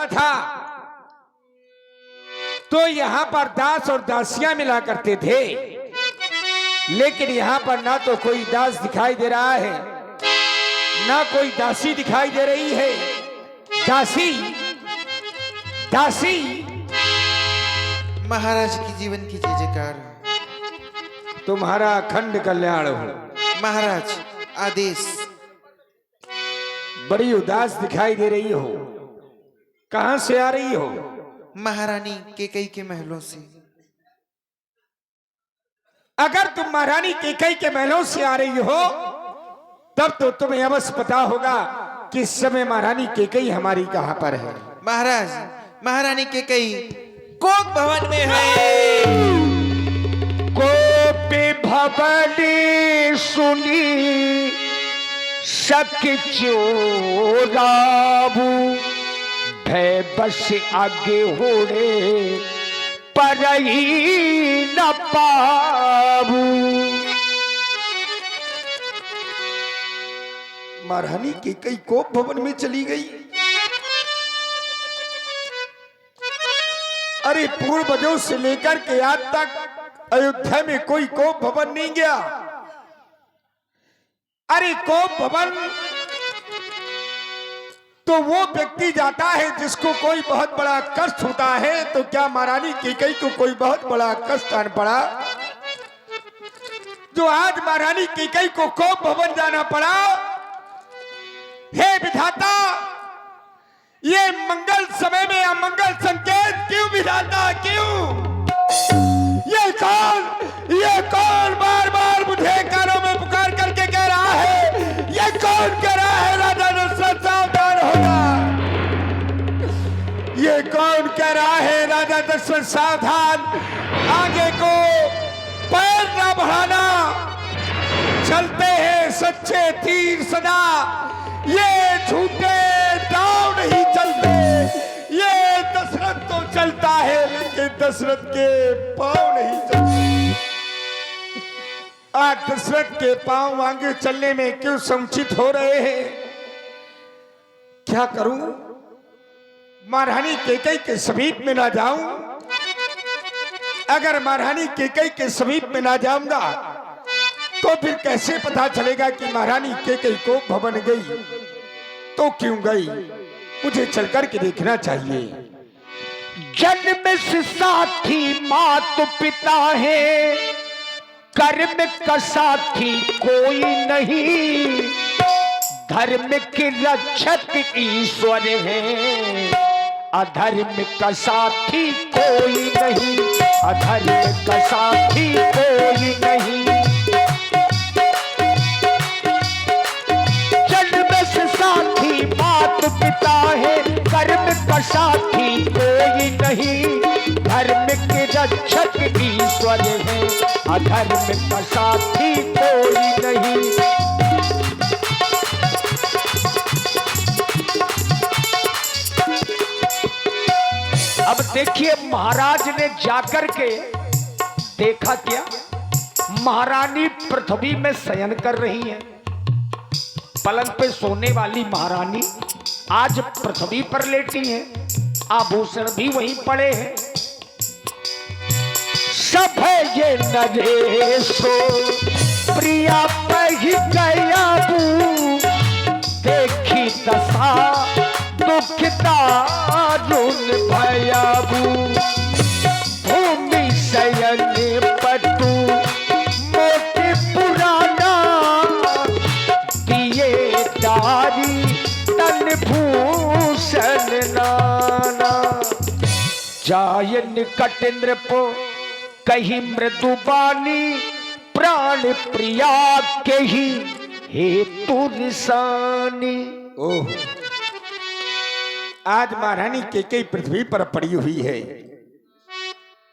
था तो यहाँ पर दास और दासियां मिला करते थे, लेकिन यहाँ पर ना तो कोई दास दिखाई दे रहा है ना कोई दासी दिखाई दे रही है। दासी दासी महाराज की जीवन की जय जयकार। तुम्हारा अखंड कल्याण हो। महाराज आदेश। बड़ी उदास दिखाई दे रही हो, कहां से आ रही हो? महारानी केकई के महलों से। अगर तुम महारानी केकई के महलों से आ रही हो तब तो तुम्हें अवश्य पता होगा कि इस समय महारानी केकई हमारी कहां पर है। महाराज महारानी केकई कोक भवन में है। कोपी भवनी सुनी सख चोराबू भय बस आगे होड़े पर ही न पाबू। महारानी केकई कोप भवन में चली गई। अरे पूर्वजों से लेकर के आज तक अयोध्या में कोई कोप भवन नहीं गया। अरे कोप भवन तो वो व्यक्ति जाता है जिसको कोई बहुत बड़ा कष्ट होता है। तो क्या महारानी केकई को कोई बहुत बड़ा कष्ट आन पड़ा जो आज महारानी केकई को कोप भवन जाना पड़ा? हे विधाता, ये मंगल समय में अमंगल संकेत क्यों विधाता, क्यों? ये कौन बार बार मुझे कानों में पुकार करके कह रहा है? ये कौन कह रहा है राजा दशरथ सावधान होना? ये कौन कह रहा है राजा दशरथ सावधान, आगे को पैर न बढ़ाना, चलते हैं सच्चे तीर सदा, ये झूठे दांव नहीं चलते। ये दशरथ तो चलता है लेकिन दशरथ के पांव नहीं चलते। आज दशरथ के पांव आगे चलने में क्यों संचित हो रहे हैं? क्या करूं? महारानी केकई के समीप में ना जाऊं? अगर महारानी केकई के समीप में ना जाऊंगा तो फिर कैसे पता चलेगा कि महारानी केकई को भवन गई? तो क्यों गई? मुझे चलकर के देखना चाहिए। जन्म से साथी मात पिता है, कर्म का साथी कोई नहीं, धर्म के रक्षक ईश्वर है, अधर्म का साथी कोई नहीं, अधर्म का साथी कोई नहीं। पिता है, कर्म का साथी कोई नहीं, धर्म के रक्षक ईश्वर है, अधर्म का साथी कोई नहीं। अब देखिए महाराज ने जाकर के देखा क्या? महारानी पृथ्वी में शयन कर रही है। पलंग पे सोने वाली महारानी आज पृथ्वी पर लेटी है, आभूषण भी वहीं पड़े हैं। सब ये नरेशो प्रिया पही गयाबू, देखी दशा दुखता रुन भयाबू, भूमि शयन पटू मोटे पुराना, दिए दारी तन भूषण नाना, जाय निकट नृपो कही मृदुबानी, प्राण प्रिया के ही हेतु रिसानी। ओह, आज महारानी केकई पृथ्वी पर पड़ी हुई है।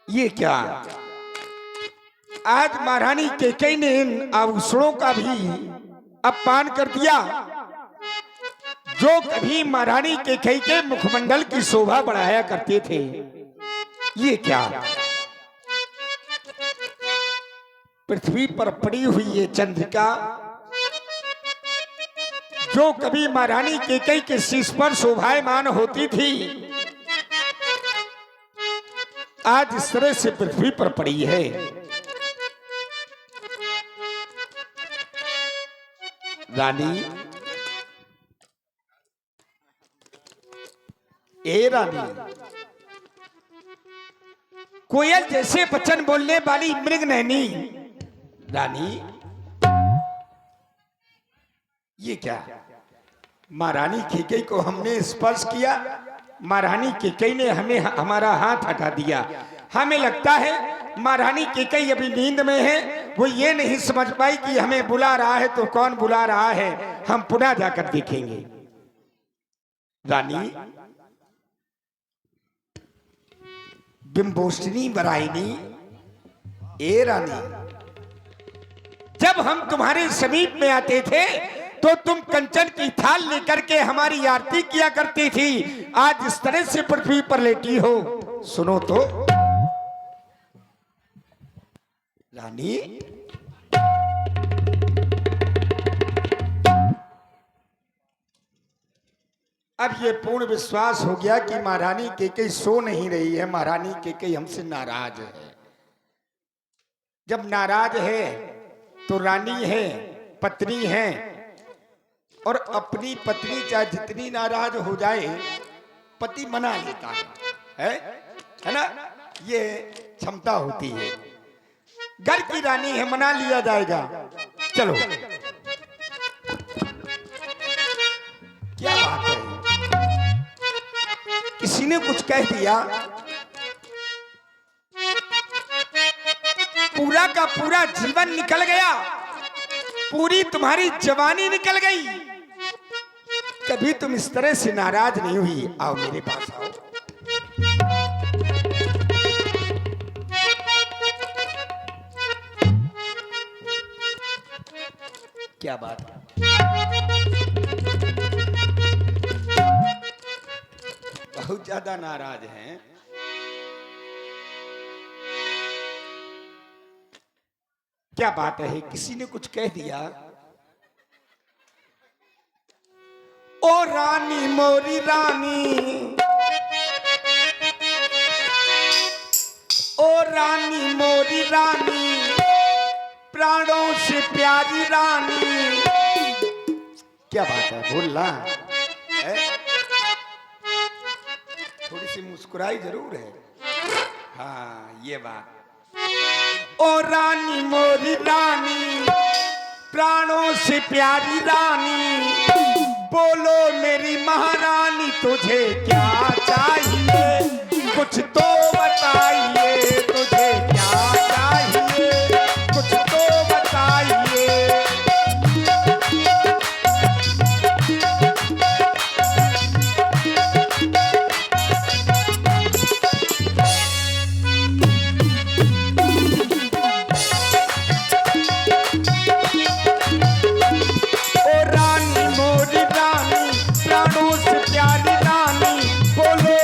ये क्या? आज महारानी केकई ने इन आभूषणों का भी अपमान कर दिया जो कभी महारानी केकई के मुखमंडल की शोभा बढ़ाया करते थे। ये क्या? पृथ्वी पर पड़ी हुई ये चंद्रिका जो कभी महारानी केकई के शीश पर शोभायमान होती थी, आज इस तरह से पृथ्वी पर पड़ी है। रानी, ए रानी, कोयल जैसे वचन बोलने वाली मृग नैनी रानी, ये क्या? महारानी कैकेयी को हमने स्पर्श किया, महारानी कैकेयी ने हमें हमारा हाथ हटा दिया। हमें लगता है महारानी कैकेयी अभी नींद में है, वो ये नहीं समझ पाई कि हमें बुला रहा है तो कौन बुला रहा है, हम पुनः जाकर देखेंगे। रानी, बिंबोष्टिनी वराइनी, ए रानी, जब हम तुम्हारे समीप में आते थे तो तुम कंचन की थाल लेकर के हमारी आरती किया करती थी। आज इस तरह से पृथ्वी पर लेटी हो, सुनो तो रानी। अब ये पूर्ण विश्वास हो गया कि महारानी कैकेयी सो नहीं रही है, महारानी कैकेयी हमसे नाराज है। जब नाराज है तो रानी है, पत्नी है, और अपनी पत्नी चाहे जितनी नाराज हो जाए पति मना लेता है ना? ये क्षमता होती है। घर की रानी है, मना लिया जाएगा। चलो, क्या बात है, किसी ने कुछ कह दिया, पूरा का पूरा जीवन निकल गया, पूरी तुम्हारी जवानी निकल गई। कभी तुम इस तरह से नाराज नहीं हुई। आओ मेरे पास आओ। क्या बात है, बहुत ज्यादा नाराज हैं। क्या बात है, किसी ने कुछ कह दिया। ओ रानी मोरी रानी, ओ रानी मोरी रानी, प्राणों से प्यारी रानी। क्या बात है, बोलना है? थोड़ी सी मुस्कुराई जरूर है। हाँ, ये बात। ओ रानी मोरी रानी, प्राणों से प्यारी रानी, बोलो मेरी महारानी तुझे क्या चाहिए, कुछ तो बताइए, तुझे क्या चाहिए, कुछ तो बताइए। ओ रानी मोरी रानी, प्राणों से प्यारी रानी, बोलो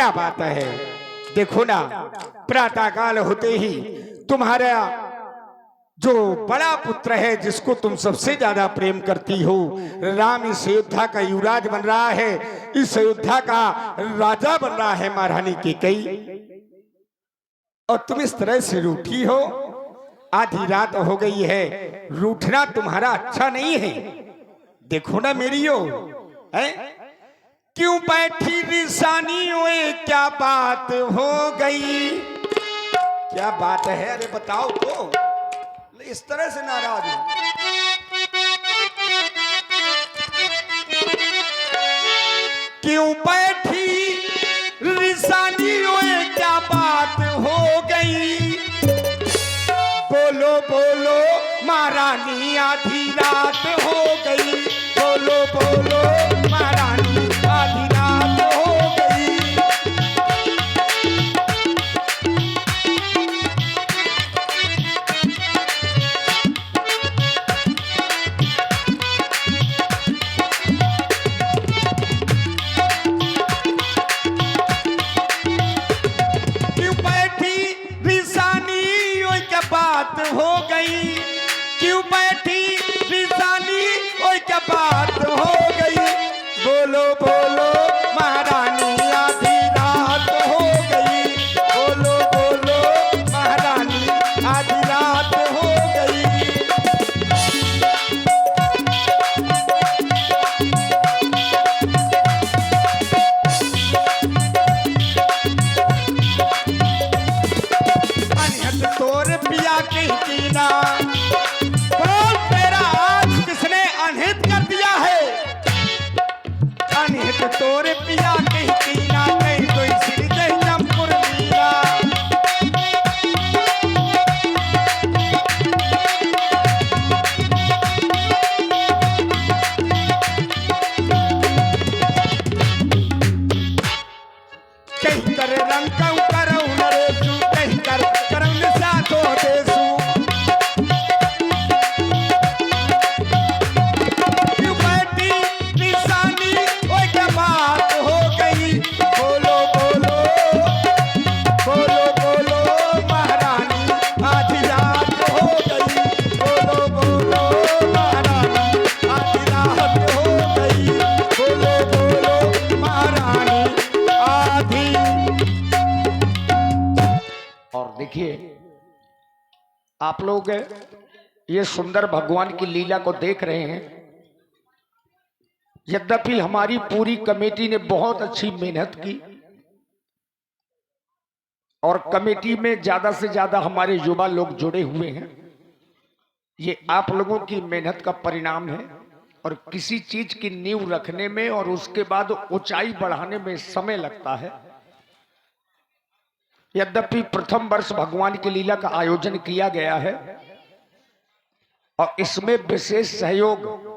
क्या बात है। देखो ना, प्रातःकाल होते ही तुम्हारा जो बड़ा पुत्र है, जिसको तुम सबसे ज्यादा प्रेम करती हो, राम इस अयोध्या का युवराज बन रहा है, इस अयोध्या का राजा बन रहा है महारानी कैकेयी, और तुम इस तरह से रूठी हो। आधी रात हो गई है, रूठना तुम्हारा अच्छा नहीं है। देखो ना मेरी ओर, क्यों बैठी रिसानी ओए, क्या बात हो गई, क्या बात है, अरे बताओ तो, इस तरह से नाराज हो। क्यों बैठी रिसानी ओए, क्या बात हो गई, बोलो बोलो महारानी आधी रात हो गई, बोलो बोलो महारानी आधी रात हो गई। क्यों बैठी रिसानी ओए, क्या बात हो गई, क्यों बैठी रिसानी ओए, क्या बात हो गई, बोलो बोलो महारानी आधी रात हो गई, बोलो बोलो महारानी आधी रात हो गई। अनहद तोर पिया के कीना, बोल तेरा आज किसने अनहित कर दिया है, अनहित तोर पिया के कीना, नहीं तो इसी जमपुर मीना। कहीं कर रंग करऊ नरेशु, कहीं कर करऊ साथो देसु, क्यों बैठी निशानी ओए, क्या बात हो गई, बोलो बोलो बोलो बोलो महारानी आधी रात हो गई, बोलो बोलो महारानी आधी रात हो गई, बोलो बोलो महारानी आधी। और देखिए, आप लोग ये सुंदर भगवान की लीला को देख रहे हैं। यद्यपि हमारी पूरी कमेटी ने बहुत अच्छी मेहनत की, और कमेटी में ज्यादा से ज्यादा हमारे युवा लोग जुड़े हुए हैं, ये आप लोगों की मेहनत का परिणाम है। और किसी चीज की नींव रखने में और उसके बाद ऊंचाई बढ़ाने में समय लगता है। यद्यपि प्रथम वर्ष भगवान की लीला का आयोजन किया गया है, और इसमें विशेष सहयोग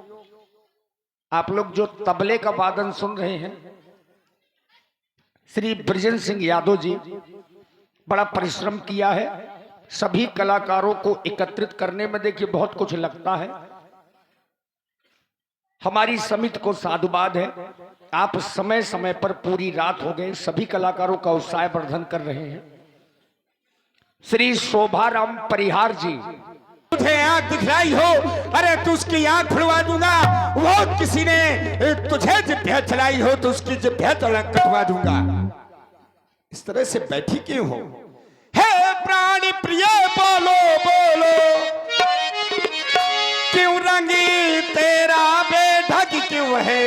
आप लोग जो तबले का वादन सुन रहे हैं, श्री ब्रजेंद्र सिंह यादव जी बड़ा परिश्रम किया है। सभी कलाकारों को एकत्रित करने में देखिए बहुत कुछ लगता है। हमारी समिति को साधुवाद है, आप समय समय पर पूरी रात हो गए सभी कलाकारों का उत्साह वर्धन कर रहे हैं। श्री शोभाराम परिहार जी, तुझे आंख दिखलाई हो, अरे तू उसकी आंख खुलवा दूंगा। वो किसी ने तुझे जिभ्या चलाई हो तो उसकी जिभ्या कटवा दूंगा। इस तरह से बैठी क्यों हो? हे प्राणी प्रिय बोलो बोलो, क्यों रंगी तेरा बेढंग क्यों है?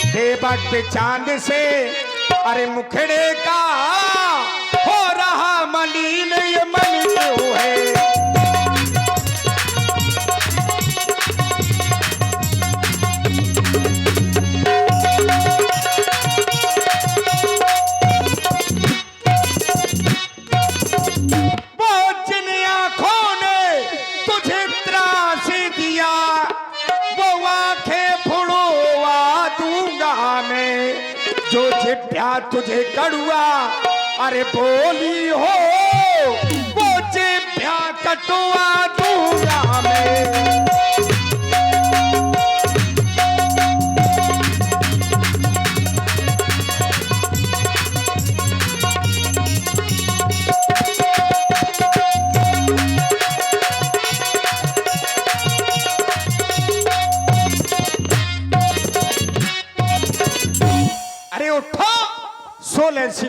देवक चांद से अरे मुखड़े का हो रहा मलिन ये मन क्यों है? तुझे कड़ुआ अरे बोली हो, वो जिभ्या कटुआ दूंगा मैं।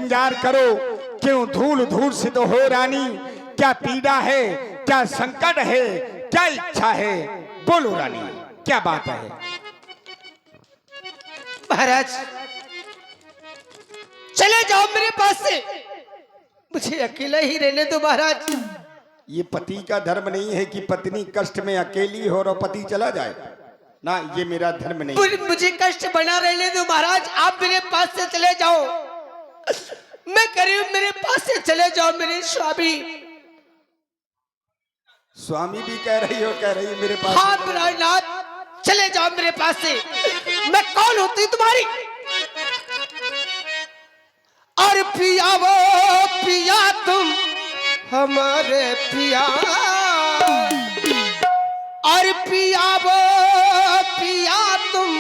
श्रृंगार करो, क्यों धूल धूल से तो हो रानी, क्या पीड़ा है, क्या संकट है, क्या इच्छा है, बोलो रानी क्या बात है। महाराज चले जाओ मेरे पास से, मुझे अकेला ही रहने दो महाराज। ये पति का धर्म नहीं है कि पत्नी कष्ट में अकेली हो और पति चला जाए ना, ये मेरा धर्म नहीं। मुझे कष्ट बना रहने दो महाराज, आप मेरे पास से चले जाओ, मैं करीब मेरे पास से चले जाओ मेरे स्वामी। स्वामी भी कह रही हो, कह रही मेरे पास। हाँ नाथ चले जाओ मेरे पास से, मैं कौन होती तुम्हारी। और पिया वो पिया तुम हमारे पिया, और पिया वो पिया तुम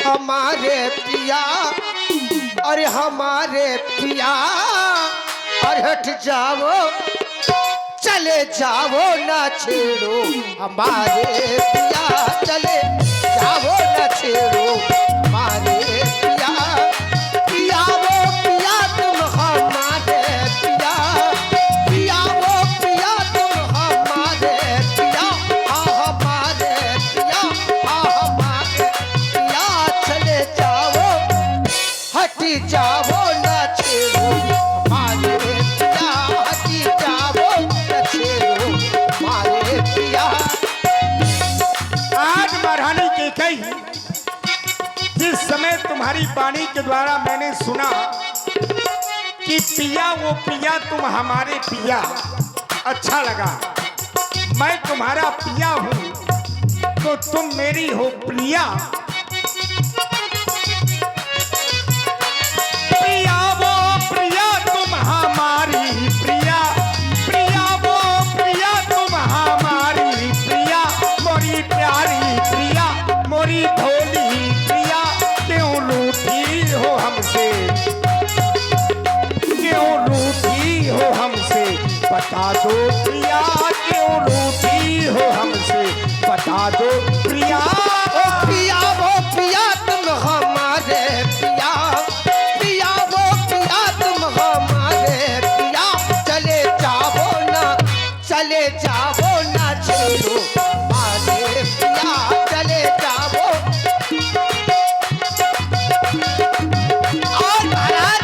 हमारे पिया, और हमारे पिया, और हट जाओ चले जाओ ना छेड़ो हमारे पिया, चले जाओ ना छेड़ो हमारे पिया, पिया वो पिया तुम हमारे पिया, पिया वो पिया तुम हमारे पिया, हमारे पिया, हमारे पिया, चले जाओ हटी जाओ ना छेड़ो हमारे पिया, हटी जाओ ना छेड़ो हमारे पिया। आज महारानी कैकेयी, जिस समय तुम्हारी वाणी के द्वारा मैंने सुना कि पिया वो पिया तुम हमारे पिया, अच्छा लगा। मैं तुम्हारा पिया हूं तो तुम मेरी हो प्रिया। प्रिया वो प्रिया तुम हमारी प्रिया, प्रिया वो प्रिया तुम हमारी प्रिया, मोरी प्यारी प्रिया, मोरी भोली प्रिया, क्यों रूठी हो हमसे, क्यों रूठी हो हमसे, बता दो प्रिया, क्यों रूठी हो हमसे, बता दो प्रिया। ओ पिया वो पिया तुम हमारे पिया, पिया वो पिया तुम हमारे पिया, चले जाओ ना, चले जाओ ना छेड़ो हमारे पिया, चले जाओ। और महाराज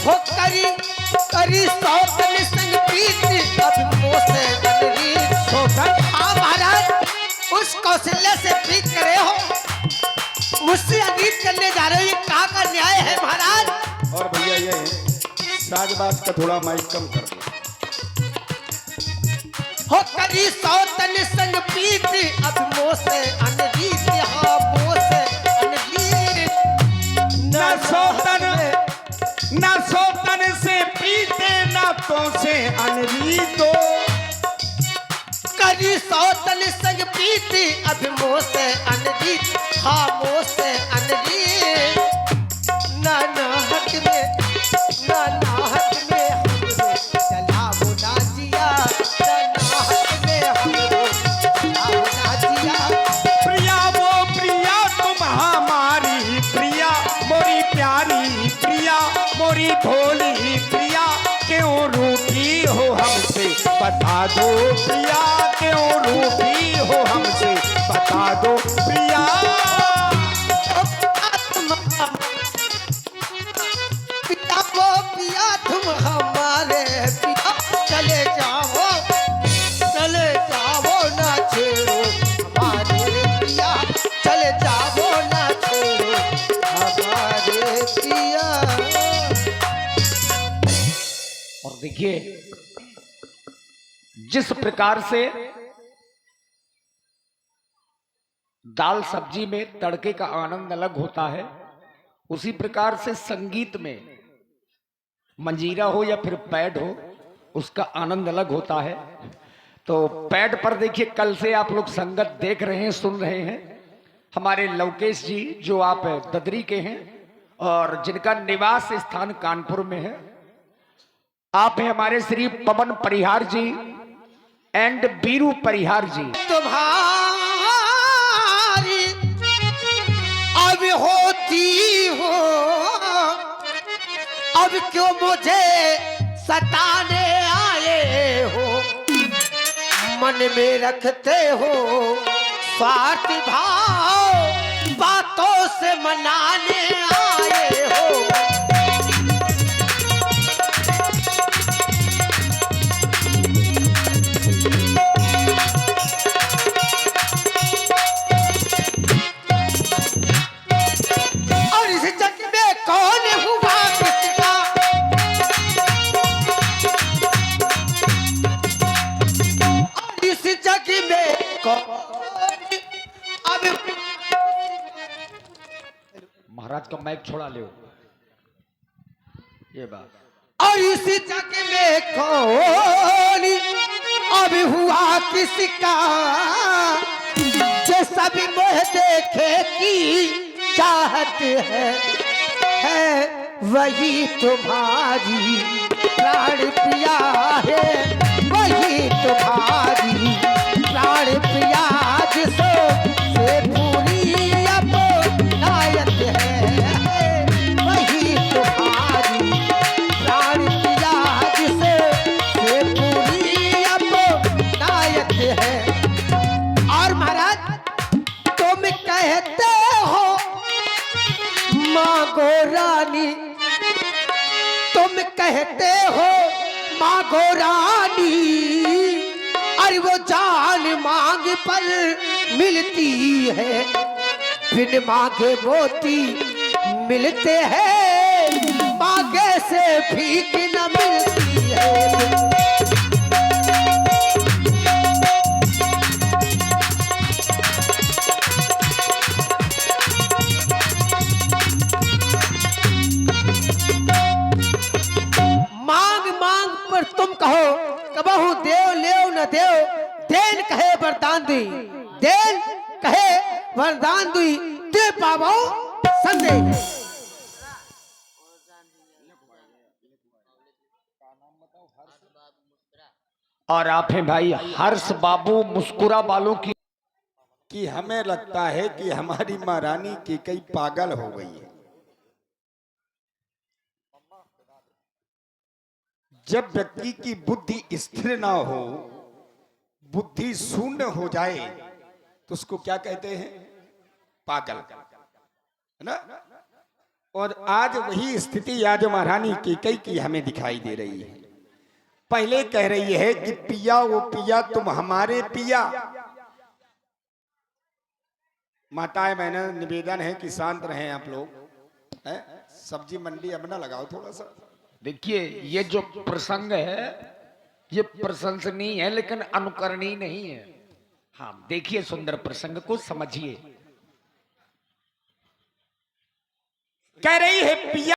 हो करी करी सौतन संग प्रीति, अब मोसे अनरीत सौतन। हाँ महाराज उस कौशल्या से प्रीत करे हो, मुझसे अनरीत करने जा रहे हो, ये कहाँ का न्याय है महाराज। और भैया ये साजबाज का थोड़ा माइक कम कर दो। हो करी सौतन संग प्रीति, अब मोसे अनरीत, हाँ मोसे अनरीत। न सौतन न सौतन से पीते, न तो से अनरीतो, करी सौतन संग प्रीति, अब मोसे अनरीत, हाँ मोसे अनरीत। ना नाहक में, ना नाहक में हमरो चलाओ ना जिया, ना नाहक में हमरो चलाओ ना जिया। प्रिया वो प्रिया तुम हमारी प्रिया, मोरी प्यारी प्रिया, मोरी भोली प्रिया, क्यों रूठी हो हमसे, बता दो प्रिया, क्यों रूठी हो हमसे, बता दो प्रिया। पिया वो पिया तुम हमारे पिया, चले जाओ ना छेड़ो हमारे पिया, चले जाओ ना छेड़ो हमारे पिया। और देखिए जिस प्रकार से दाल सब्जी में तड़के का आनंद अलग होता है, उसी प्रकार से संगीत में मंजीरा हो या फिर पैड हो, उसका आनंद अलग होता है। तो पैड पर देखिए कल से आप लोग संगत देख रहे हैं, सुन रहे हैं। हमारे लवकेश जी जो आप ददरी के हैं और जिनका निवास स्थान कानपुर में है, आप हैं हमारे श्री पवन परिहार जी एंड बीरू परिहार जी। तुम्हारी अब होती हो अब क्यों मुझे सताने आए हो, मन में रखते हो स्वार्थ भाव, बातों से मनाने आए हो। और इस जग में कौन हुआ किसका, और इस जग में कौन, अब महाराज का माइक छोड़ा ले ये बात। और इस जग में कौन अब हुआ किसका, जो सभी मोह देखे की चाहत है वही तुम्हारी प्राण पिया है, वही तुम्हारी प्राण पिया जिसो से पूरी अपनायत है, वही तुम्हारी प्राण पिया जिसो से पूरी अपनायत है। और महाराज तुम कहते हो मांगो रानी, तुम कहते हो मांगो रानी, अरे वो जान मांग पर मिलती है, बिन मांगे मोती मिलते हैं, मांगे से भीख न मिलती है। तुम कहो कबहू देव लेव न देव, देन कहे वरदान दुई, देन कहे वरदान दुई, दे पावो संदेह। और आप हैं भाई हर्ष बाबू मुस्कुरा बालों की। कि हमें लगता है कि हमारी महारानी कैकेयी पागल हो गई है। जब व्यक्ति की बुद्धि स्थिर ना हो, बुद्धि शून्य हो जाए, तो उसको क्या कहते हैं? पागल, है ना? और आज वही स्थिति आज महारानी कैकेयी की हमें दिखाई दे रही है। पहले कह रही है कि पिया वो पिया तुम हमारे पिया। माताएं बहनें निवेदन है कि शांत रहें आप लोग, सब्जी मंडी अब ना लगाओ थोड़ा सा। देखिए ये जो प्रसंग है ये प्रशंसनीय है लेकिन अनुकरणीय नहीं है। हाँ देखिए सुंदर प्रसंग को समझिए। कह रही है पिया